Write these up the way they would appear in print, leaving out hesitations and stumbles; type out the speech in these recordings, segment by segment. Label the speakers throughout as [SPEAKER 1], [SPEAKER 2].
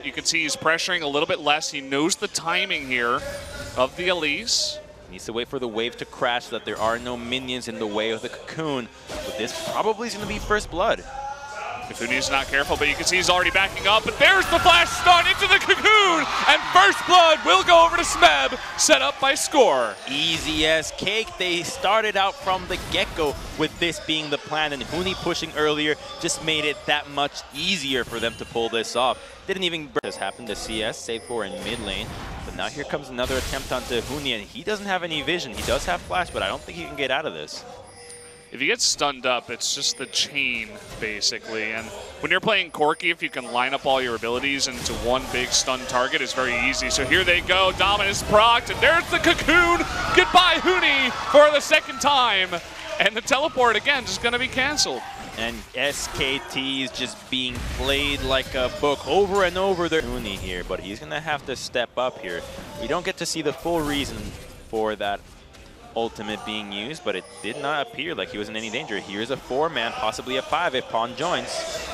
[SPEAKER 1] You can see he's pressuring a little bit less. He knows the timing here of the Elise.
[SPEAKER 2] Needs to wait for the wave to crash so that there are no minions in the way of the cocoon. But this probably is going to be first blood.
[SPEAKER 1] If Huni's not careful, but you can see he's already backing up. But there's the flash stun into the cocoon. And first blood will go over to Smeb, set up by Score.
[SPEAKER 2] Easy as cake. They started out from the get-go with this being the plan. And Huni pushing earlier just made it that much easier for them to pull this off. Didn't even this happened to CS, save for in mid lane. But now here comes another attempt onto Huni, and he doesn't have any vision. He does have flash, but I don't think he can get out of this.
[SPEAKER 1] If you get stunned up, it's just the chain, basically. And when you're playing Corki, if you can line up all your abilities into one big stun target, it's very easy. So here they go, Dominus procced, and there's the cocoon. Goodbye, Huni, for the second time. And the teleport, again, just going to be canceled.
[SPEAKER 2] And SKT is just being played like a book over and over. There, Huni here, but he's going to have to step up here. We don't get to see the full reason for that ultimate being used, but it did not appear like he was in any danger. Here's a 4-man, possibly a 5 if Pawn joins.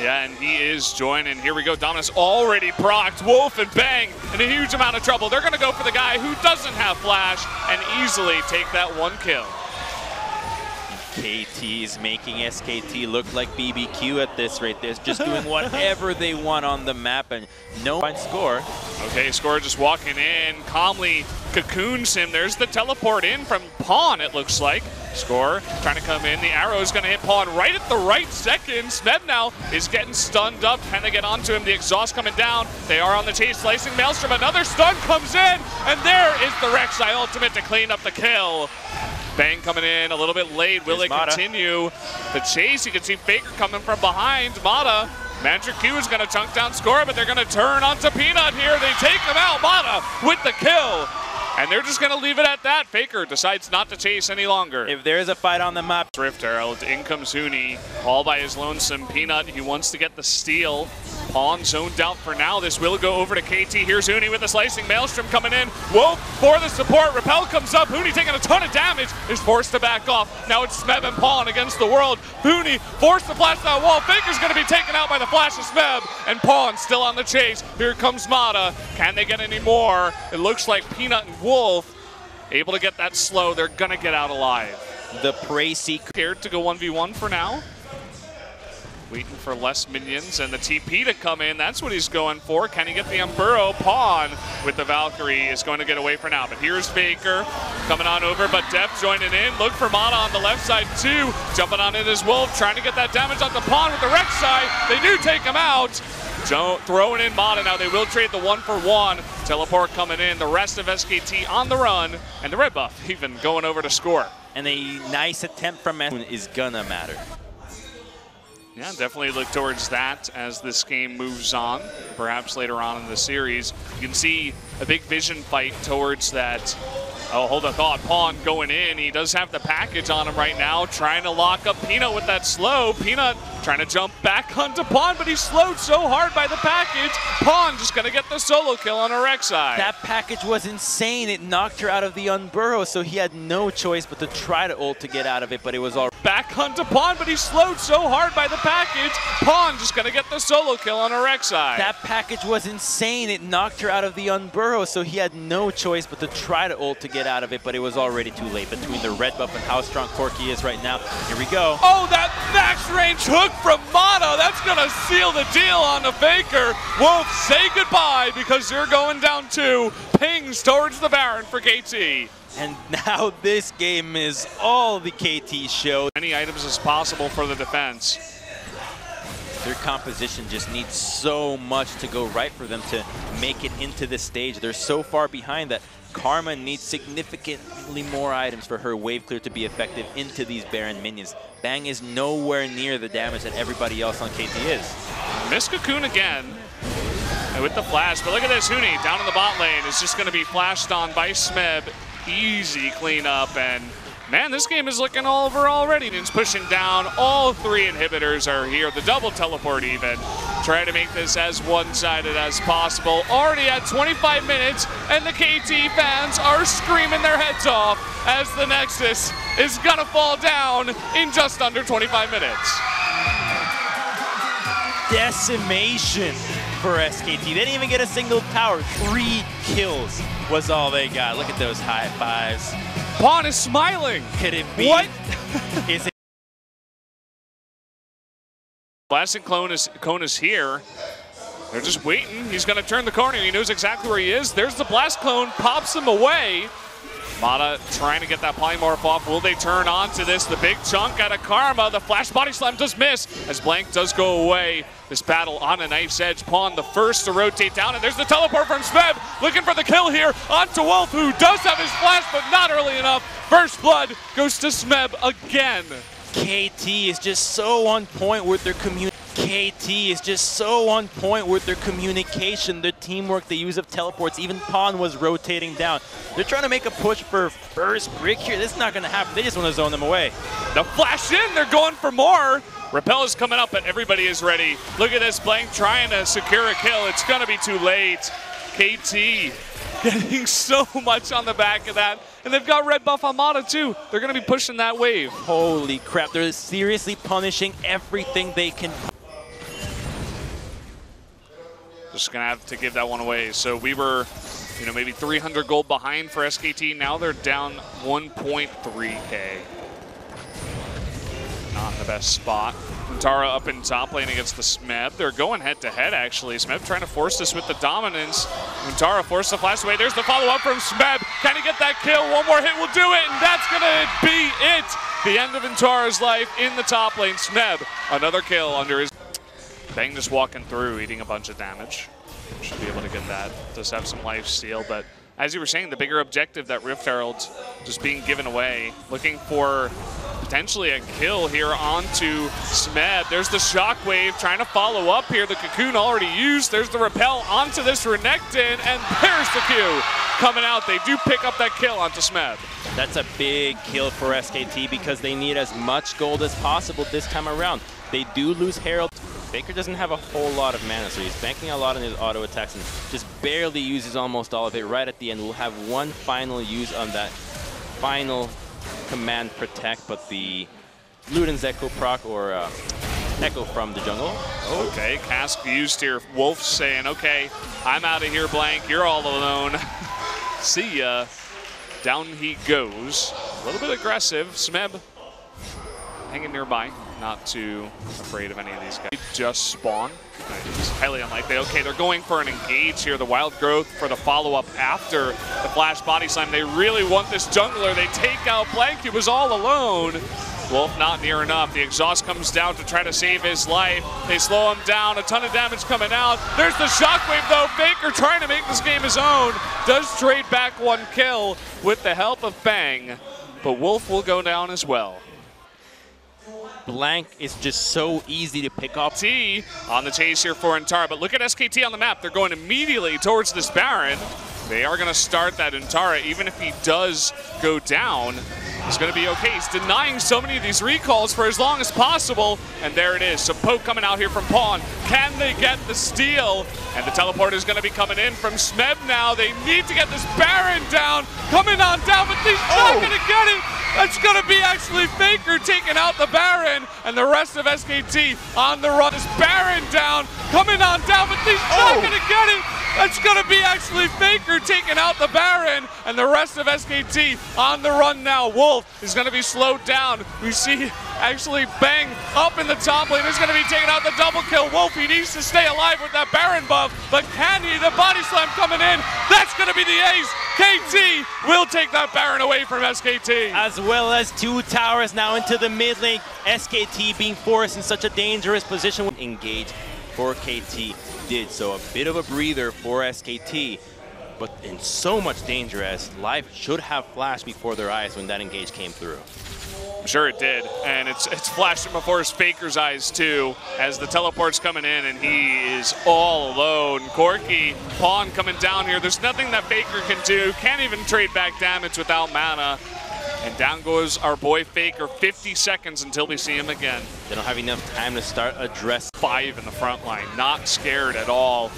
[SPEAKER 1] Yeah, and he is joining. Here we go. Dominus already procced. Wolf and Bang in a huge amount of trouble. They're going to go for the guy who doesn't have flash and easily take that one kill.
[SPEAKER 2] KT is making SKT look like BBQ at this rate. They're just doing whatever they want on the map, and no fine Score.
[SPEAKER 1] Okay, Score just walking in, calmly cocoons him. There's the teleport in from Pawn, it looks like. Score trying to come in. The arrow is going to hit Pawn right at the right second. Smeb now is getting stunned up. Can they get onto him? The exhaust coming down. They are on the chase, slicing Maelstrom. Another stun comes in, and there is the Rek'Sai ultimate to clean up the kill. Bang coming in a little bit late. Will it continue the chase? You can see Faker coming from behind. Mata, Magic Q is going to chunk down Score, but they're going to turn onto Peanut here. They take him out. Mata with the kill. And they're just going to leave it at that. Faker decides not to chase any longer.
[SPEAKER 2] If there's a fight on the map.
[SPEAKER 1] Rift Herald, in comes Huni, all by his lonesome. Peanut, he wants to get the steal. Pawn zoned out for now. This will go over to KT. Here's Huni with the slicing. Maelstrom coming in. Wolf for the support. Repel comes up. Huni taking a ton of damage. Is forced to back off. Now it's Smeb and Pawn against the world. Huni forced to flash that wall. Faker's going to be taken out by the flash of Smeb. And Pawn still on the chase. Here comes Mata. Can they get any more? It looks like Peanut and Wolf able to get that slow. They're going to get out alive.
[SPEAKER 2] The Prey Seeker
[SPEAKER 1] scared to go 1v1 for now. Waiting for less minions and the TP to come in. That's what he's going for. Can he get the Umburo? Pawn with the Valkyrie is going to get away for now. But here's Faker coming on over, but Def joining in. Look for Mata on the left side too. Jumping on it is Wolf, trying to get that damage on the Pawn with the Rek'Sai. They do take him out. Throwing in Mata now. They will trade the 1-for-1. Teleport coming in. The rest of SKT on the run. And the red buff even going over to Score.
[SPEAKER 2] And a nice attempt from Moon is gonna matter.
[SPEAKER 1] Yeah, definitely look towards that as this game moves on, perhaps later on in the series. You can see a big vision fight towards that. Oh, hold a thought. Pawn going in. He does have the package on him right now, trying to lock up Peanut with that slow. Peanut trying to jump back onto Pawn, but he's slowed so hard by the package. Pawn just going to get the solo kill on a Rek'Sai.
[SPEAKER 2] That package was insane. It knocked her out of the Unburrow, so he had no choice but to try to ult to get out of it, but it was all
[SPEAKER 1] back onto Pawn, but he's slowed so hard by the package. Pawn just going to get the solo kill on a Rek'Sai.
[SPEAKER 2] That package was insane. It knocked her out of the Unburrow, so he had no choice but to try to ult to get out of it, but it was already too late. Between the red buff and how strong Corki is right now, here we go.
[SPEAKER 1] Oh, that max range hook from Mata. That's going to seal the deal on the Faker. Wolf, say goodbye because you're going down 2. Pings towards the Baron for KT.
[SPEAKER 2] And now this game is all the KT show.
[SPEAKER 1] Many items as possible for the defense.
[SPEAKER 2] Their composition just needs so much to go right for them to make it into this stage. They're so far behind that Karma needs significantly more items for her wave clear to be effective into these Baron minions. Bang is nowhere near the damage that everybody else on KT is.
[SPEAKER 1] Miss Cocoon again with the flash, but look at this, Huni down in the bot lane is just going to be flashed on by Smeb. Easy cleanup, and man, this game is looking over already. It's pushing down. All 3 inhibitors are here. The double teleport even. Try to make this as one-sided as possible. Already at 25 minutes, and the KT fans are screaming their heads off as the Nexus is gonna fall down in just under 25 minutes.
[SPEAKER 2] decimation for SKT. They didn't even get a single tower. 3 kills was all they got. Look at those high fives.
[SPEAKER 1] Pawn is smiling.
[SPEAKER 2] Could it be?
[SPEAKER 1] What?
[SPEAKER 2] Is it?
[SPEAKER 1] Blasting Cone is here. They're just waiting. He's going to turn the corner. He knows exactly where he is. There's the Blast Clone. Pops him away. Mata trying to get that Polymorph off. Will they turn on to this? The big chunk out of Karma. The Flash Body Slam does miss as Blank does go away. This battle on a knife's edge. Pawn the first to rotate down. And there's the teleport from Smeb. Looking for the kill here onto Wolf, who does have his flash, but not early enough. First blood goes to Smeb again.
[SPEAKER 2] KT is just so on point with their communication. The teamwork, the use of teleports, even Pawn was rotating down. They're trying to make a push for first brick here. This is not going to happen. They just want to zone them away.
[SPEAKER 1] The flash in, they're going for more. Repel is coming up, but everybody is ready. Look at this, Blank trying to secure a kill. It's going to be too late. KT getting so much on the back of that. And they've got red buff on Mata too. They're going to be pushing that wave.
[SPEAKER 2] Holy crap, they're seriously punishing everything they can.
[SPEAKER 1] Just going to have to give that one away. So we were, maybe 300 gold behind for SKT. Now they're down 1.3K. Not in the best spot. Huntara up in top lane against the Smeb. They're going head-to-head, actually. Smeb trying to force this with the dominance. Huntara forced the flash away. There's the follow-up from Smeb. Can he get that kill? One more hit will do it, and that's going to be it. The end of Huntara's life in the top lane. Smeb, another kill under his... Bang just walking through, eating a bunch of damage. Should be able to get that. Does have some life steal, but as you were saying, the bigger objective, that Rift Herald just being given away. Looking for potentially a kill here onto Smeb. There's the Shockwave trying to follow up here. The Cocoon already used. There's the Repel onto this Renekton, and there's the Q coming out. They do pick up that kill onto Smeb.
[SPEAKER 2] That's a big kill for SKT because they need as much gold as possible this time around. They do lose Herald. Faker doesn't have a whole lot of mana, so he's banking a lot on his auto attacks and just barely uses almost all of it. Right at the end, we'll have one final use on that final command protect, but the Luden's Echo proc or Echo from the jungle.
[SPEAKER 1] Okay, Cask used here. Wolf saying, okay, I'm out of here, Blank. You're all alone. See ya. Down he goes. A little bit aggressive. Smeb hanging nearby. Not too afraid of any of these guys. Just spawn. It's highly unlikely. Okay, they're going for an engage here. The Wild Growth for the follow-up after the Flash Body Slam. They really want this jungler. They take out Blank. He was all alone. Wolf not near enough. The exhaust comes down to try to save his life. They slow him down. A ton of damage coming out. There's the Shockwave, though. Faker trying to make this game his own. Does trade back one kill with the help of Bang. But Wolf will go down as well.
[SPEAKER 2] Blank is just so easy to pick up.
[SPEAKER 1] T on the chase here for Huntara, but look at SKT on the map. They're going immediately towards this Baron. They are going to start that Huntara, even if he does go down. It's going to be okay. He's denying so many of these recalls for as long as possible. And there it is. So poke coming out here from Pawn. Can they get the steal? And the teleport is going to be coming in from Smeb now. They need to get this Baron down. Coming on down, but he's not going to get it. That's going to be actually Faker taking out the Baron. And the rest of SKT on the run. This Baron down. Coming on down, but he's not going to get it. That's going to be actually Faker taking out the Baron, and the rest of SKT on the run now. Wolf is going to be slowed down. We see actually Bang up in the top lane. Is going to be taking out the double kill. Wolf, he needs to stay alive with that Baron buff, but can he? The body slam coming in. That's going to be the ace. KT will take that Baron away from SKT.
[SPEAKER 2] As well as 2 towers now into the mid lane. SKT being forced in such a dangerous position. Engage for KT. Did so a bit of a breather for SKT, but in so much danger as life should have flashed before their eyes when that engage came through.
[SPEAKER 1] I'm sure it did, and it's flashing before Faker's eyes too as the teleport's coming in and he is all alone. Corki, Pawn coming down here. There's nothing that Faker can do. Can't even trade back damage without mana. And down goes our boy Faker. 50 seconds until we see him again.
[SPEAKER 2] They don't have enough time to start addressing.
[SPEAKER 1] 5 in the front line, not scared at all.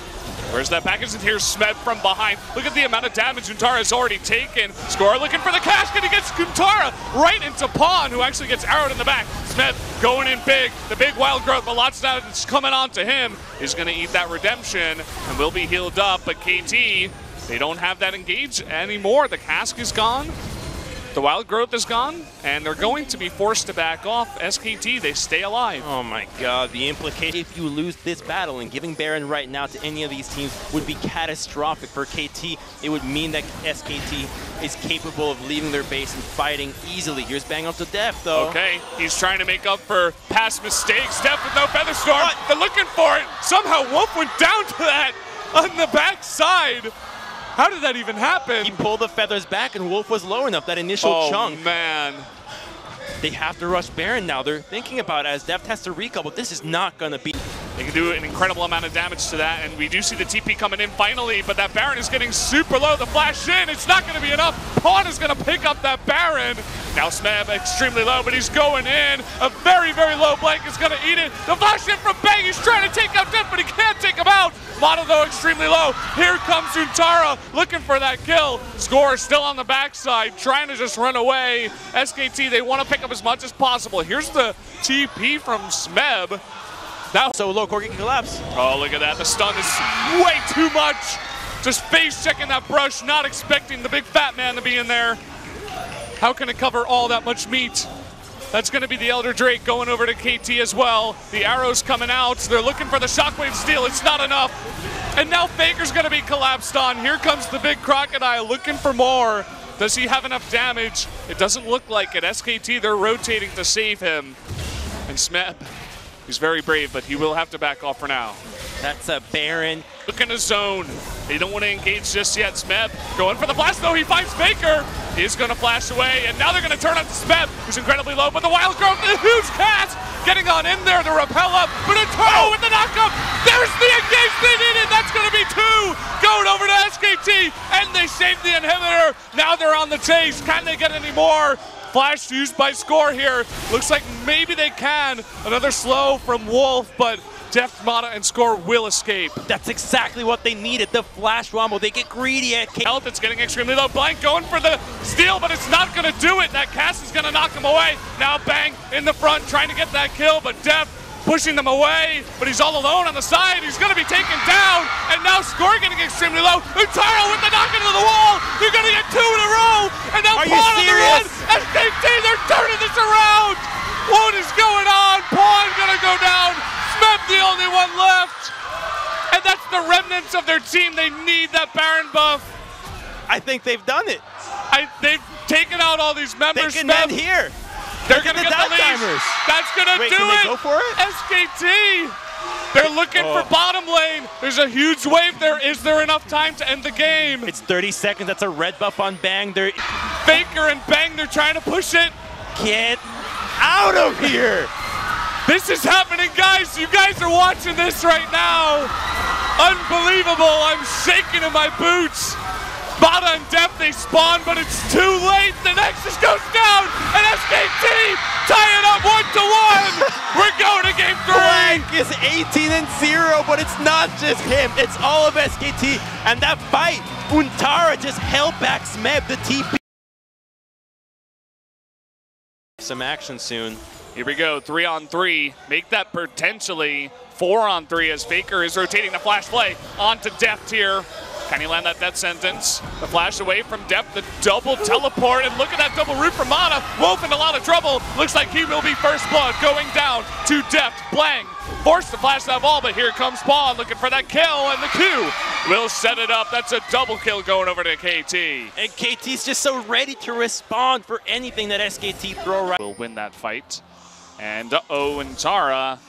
[SPEAKER 1] Where's that package? And here's Smeb from behind. Look at the amount of damage Untara has already taken. Score looking for the casket. He gets Untara right into Pawn, who actually gets arrowed in the back. Smeb going in big. The big wild growth, but lots of that is coming on to him. He's going to eat that redemption and will be healed up. But KT, they don't have that engage anymore. The cask is gone. The wild growth is gone, and they're going to be forced to back off. SKT, they stay alive.
[SPEAKER 2] Oh my god, the implication if you lose this battle, and giving Baron right now to any of these teams would be catastrophic. For KT, it would mean that SKT is capable of leaving their base and fighting easily. Here's Bang up to Def, though.
[SPEAKER 1] Okay, he's trying to make up for past mistakes. Def with no Featherstorm. They're looking for it. Somehow Wolf went down to that on the backside. How did that even happen?
[SPEAKER 2] He pulled the feathers back and Wolf was low enough, that initial chunk.
[SPEAKER 1] Oh, man.
[SPEAKER 2] They have to rush Baron now. They're thinking about it as Deft has to recall, but this is not going to be.
[SPEAKER 1] They can do an incredible amount of damage to that, and we do see the TP coming in finally, but that Baron is getting super low. The flash in, it's not going to be enough. Pawn is going to pick up that Baron. Now Smeb extremely low, but he's going in. A very, very low blank is going to eat it. The flash in from Bang, he's trying to take out Def, but he can't take him out. Mono, though, extremely low. Here comes Untara looking for that kill. Score still on the backside, trying to just run away. SKT, they want to pick up as much as possible. Here's the TP from Smeb. That
[SPEAKER 2] so low, Corgi can collapse.
[SPEAKER 1] Oh, look at that. The stun is way too much. Just face checking that brush, not expecting the big fat man to be in there. How can it cover all that much meat? That's going to be the Elder Drake going over to KT as well. The arrows coming out. They're looking for the shockwave steal. It's not enough. And now Faker's going to be collapsed on. Here comes the big crocodile looking for more. Does he have enough damage? It doesn't look like it. SKT, they're rotating to save him. And Smeb, he's very brave, but he will have to back off for now.
[SPEAKER 2] That's a Baron.
[SPEAKER 1] Look in the zone. They don't want to engage just yet. Smeb going for the blast, though. He finds Faker. He's going to flash away, and now they're going to turn on to Smeb, who's incredibly low, but the wild growth, the huge cast, getting on in there to repel up, but Untara with the knockup. There's the engage they needed. That's going to be two going over to SKT, and they saved the inhibitor. Now they're on the chase. Can they get any more? Flash used by Score here. Looks like maybe they can. Another slow from Wolf, but Deft, Mana, and Score will escape.
[SPEAKER 2] That's exactly what they needed, the flash rumble. They get greedy at
[SPEAKER 1] health. It's getting extremely low. Blank going for the steal, but it's not going to do it. That cast is going to knock him away. Now Bang in the front trying to get that kill, but Deft pushing them away, but he's all alone on the side. He's going to be taken down, and now Score getting extremely low. Untara with the knock into the wall. They're going to get two in a row, and now Pawn on the run. SKT, they're turning this around. What is going on? Pawn going to go down. Smeb the only one left, and that's the remnants of their team. They need that Baron buff.
[SPEAKER 2] I think they've done it.
[SPEAKER 1] They've taken out all these members.
[SPEAKER 2] They can end here.
[SPEAKER 1] They're going to get the lead. That's going to do
[SPEAKER 2] can
[SPEAKER 1] it.
[SPEAKER 2] They go for it?
[SPEAKER 1] SKT. They're looking for bottom lane. There's a huge wave there. Is there enough time to end the game?
[SPEAKER 2] It's 30 seconds. That's a red buff on Bang.
[SPEAKER 1] Faker and Bang, they're trying to push it.
[SPEAKER 2] Get out of here.
[SPEAKER 1] This is happening, guys. You guys are watching this right now. Unbelievable. I'm shaking in my boots. Bada and Def, they spawn, but it's too late. The Nexus goes down, and SKT tie it up 1-1. We're going to game 3.
[SPEAKER 2] Blank is 18-0, but it's not just him. It's all of SKT. And that fight, Untara just held back Smeb, the TP. Some action soon.
[SPEAKER 1] Here we go, 3-on-3. Make that potentially 4-on-3 as Faker is rotating the flash play onto Deft here. Can he land that death sentence? The flash away from Deft, the double teleport, and look at that double root from Mana. Wolf in a lot of trouble. Looks like he will be first blood going down to Deft. Blang forced to flash that ball, but here comes Pawn looking for that kill, and the Q will set it up. That's a double kill going over to KT.
[SPEAKER 2] And KT's just so ready to respond for anything that SKT throw right.
[SPEAKER 1] Will win that fight. And Untara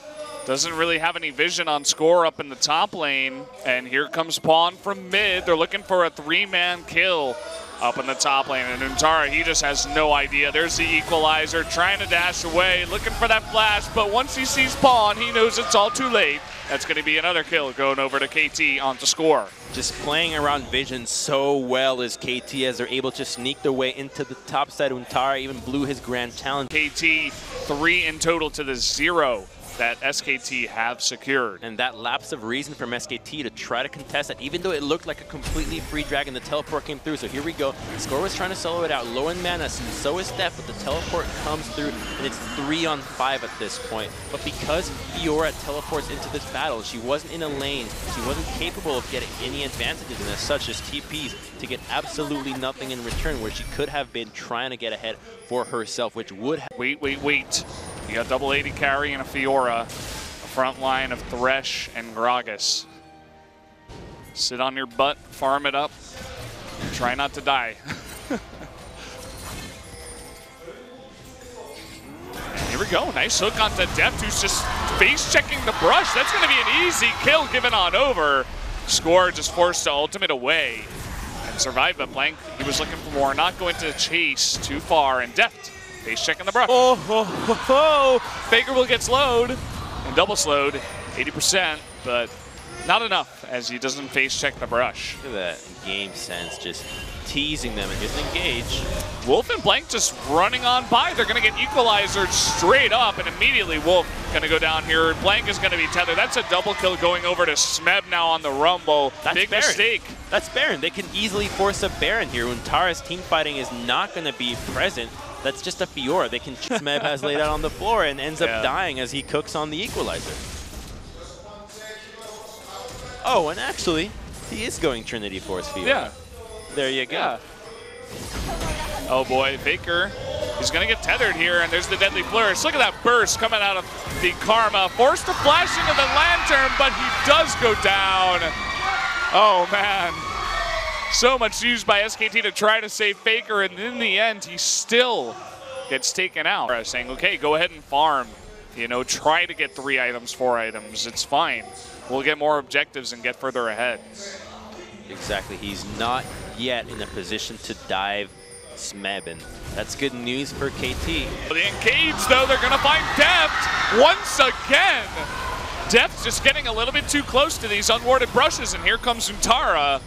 [SPEAKER 1] doesn't really have any vision on Score up in the top lane. And here comes Pawn from mid. They're looking for a 3-man kill up in the top lane. And Untara, he just has no idea. There's the equalizer, trying to dash away, looking for that flash. But once he sees Pawn, he knows it's all too late. That's going to be another kill going over to KT onto Score.
[SPEAKER 2] Just playing around vision so well as KT as they're able to sneak their way into the top side. Untara even blew his grand challenge.
[SPEAKER 1] KT 3 in total to the 0 that SKT have secured.
[SPEAKER 2] And that lapse of reason from SKT to try to contest that, even though it looked like a completely free dragon, the teleport came through. So here we go. Score was trying to solo it out, low in mana, and so is Deft, but the teleport comes through, and it's 3-on-5 at this point. But because Fiora teleports into this battle, she wasn't in a lane, she wasn't capable of getting any advantages, and as such, just TPs to get absolutely nothing in return, where she could have been trying to get ahead for herself, which would have...
[SPEAKER 1] Wait. You got double 80 carry and a Fiora, a front line of Thresh and Gragas. Sit on your butt, farm it up, try not to die. And here we go, nice hook onto Deft, who's just face checking the brush. That's gonna be an easy kill given on over. Score just forced to ultimate away and survive, but Blank, he was looking for more, not going to chase too far, and Deft face checking the brush. Faker will get slowed and double slowed, 80%, but not enough as he doesn't face check the brush.
[SPEAKER 2] Look at that game sense, just teasing them and just engage.
[SPEAKER 1] Wolf and Blank just running on by. They're going to get equalized straight up, and immediately Wolf going to go down here. Blank is going to be tethered. That's a double kill going over to Smeb now on the Rumble.
[SPEAKER 2] That's
[SPEAKER 1] Big
[SPEAKER 2] Baron.
[SPEAKER 1] mistake.
[SPEAKER 2] That's Baron. They can easily force a Baron here. Untara's team fighting is not going to be present. That's just a Fiora. They can. Smeb has laid out on the floor and ends up dying as he cooks on the equalizer. Oh, and actually, he is going Trinity Force Fiora.
[SPEAKER 1] Yeah.
[SPEAKER 2] There you go.
[SPEAKER 1] Yeah. Oh boy, Faker. He's going to get tethered here, and there's the deadly flourish. Look at that burst coming out of the Karma. Forced to flash into the Lantern, but he does go down. Oh, man. So much used by SKT to try to save Faker, and in the end, he still gets taken out. Saying, okay, go ahead and farm. You know, try to get 3 items, 4 items. It's fine. We'll get more objectives and get further ahead.
[SPEAKER 2] Exactly. He's not yet in a position to dive Smeb, and that's good news for KT.
[SPEAKER 1] The Engage, though, they're going to find Deft once again. Deft's just getting a little bit too close to these unwarded brushes, and here comes Untara.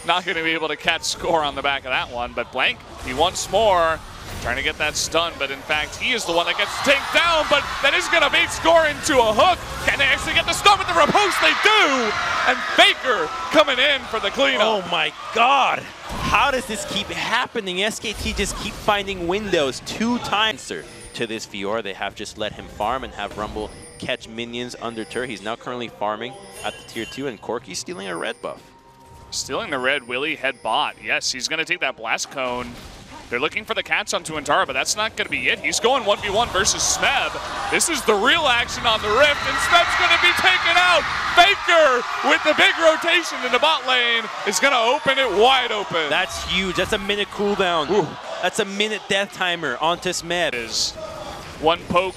[SPEAKER 1] Not going to be able to catch Score on the back of that one, but Blank, he once more trying to get that stun, but in fact, he is the one that gets taken down, but that is going to bait Score into a hook. Can they actually get the stun with the riposte? They do! And Faker coming in for the cleanup.
[SPEAKER 2] Oh my God! How does this keep happening? SKT just keep finding windows 2 times. To this Fiora, they have just let him farm and have Rumble catch minions under turret. He's now currently farming at the tier 2, and Corki stealing a red buff.
[SPEAKER 1] Stealing the red, Willie head bot. Yes, he's going to take that blast cone. They're looking for the catch onto Untara, but that's not going to be it. He's going 1v1 versus Smeb. This is the real action on the Rift, and Smeb's going to be taken out. Faker with the big rotation in the bot lane is going to open it wide open.
[SPEAKER 2] That's huge. That's a minute cooldown. Ooh. That's a minute death timer onto Smeb.
[SPEAKER 1] Is one poke,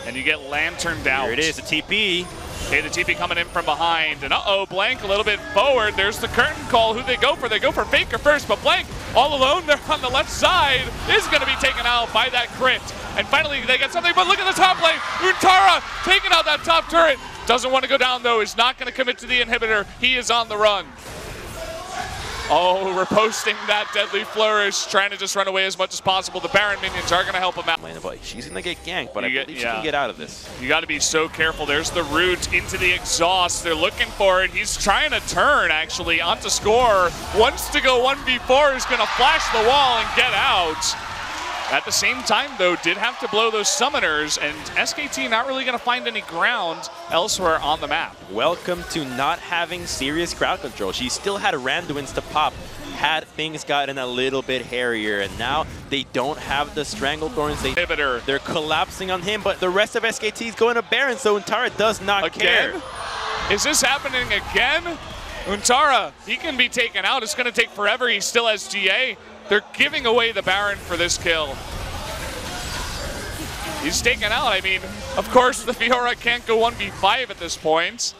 [SPEAKER 1] and you get lanterned out.
[SPEAKER 2] Here it is, a TP.
[SPEAKER 1] Okay, the TP coming in from behind, and Blank a little bit forward. There's the curtain call. Who they go for? They go for Faker first, but Blank all alone there on the left side is going to be taken out by that crit. And finally they get something, but look at the top lane. Untara taking out that top turret. Doesn't want to go down though, is not going to commit to the inhibitor. He is on the run. Oh, reposting that deadly flourish, trying to just run away as much as possible. The Baron minions are going to help him out.
[SPEAKER 2] She's going to get ganked, but I believe she can get out of this.
[SPEAKER 1] You got to be so careful. There's the root into the exhaust. They're looking for it. He's trying to turn, actually, onto Score. Wants to go 1v4. He's going to flash the wall and get out. At the same time, though, did have to blow those summoners, and SKT not really going to find any ground elsewhere on the map.
[SPEAKER 2] Welcome to not having serious crowd control. She still had Randuin's to pop had things gotten a little bit hairier, and now they don't have the Stranglethorns. They're collapsing on him, but the rest of SKT is going to Baron, so Untara does not care.
[SPEAKER 1] Is this happening again? Untara, he can be taken out. It's going to take forever. He still has GA. They're giving away the Baron for this kill. He's taken out. I mean, of course, the Fiora can't go 1v5 at this point.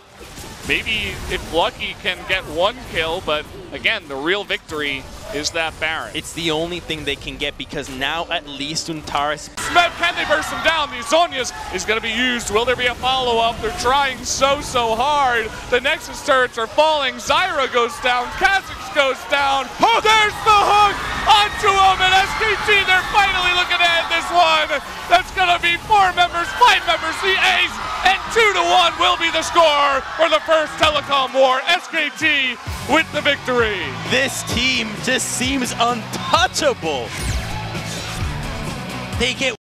[SPEAKER 1] Maybe if Lucky can get 1 kill, but again, the real victory is that Baron.
[SPEAKER 2] It's the only thing they can get, because now at least Untara's...
[SPEAKER 1] Smeb, can they burst him down? The Zonia's is going to be used. Will there be a follow-up? They're trying so hard. The Nexus turrets are falling. Zyra goes down. Kha'Zix goes down. Oh, there's the hook! onto him, and SKT, they're finally looking to end this one. That's gonna be 4 members, 5 members, the ace, and 2-1 will be the score for the first telecom war. SKT with the victory.
[SPEAKER 2] This team just seems untouchable. They get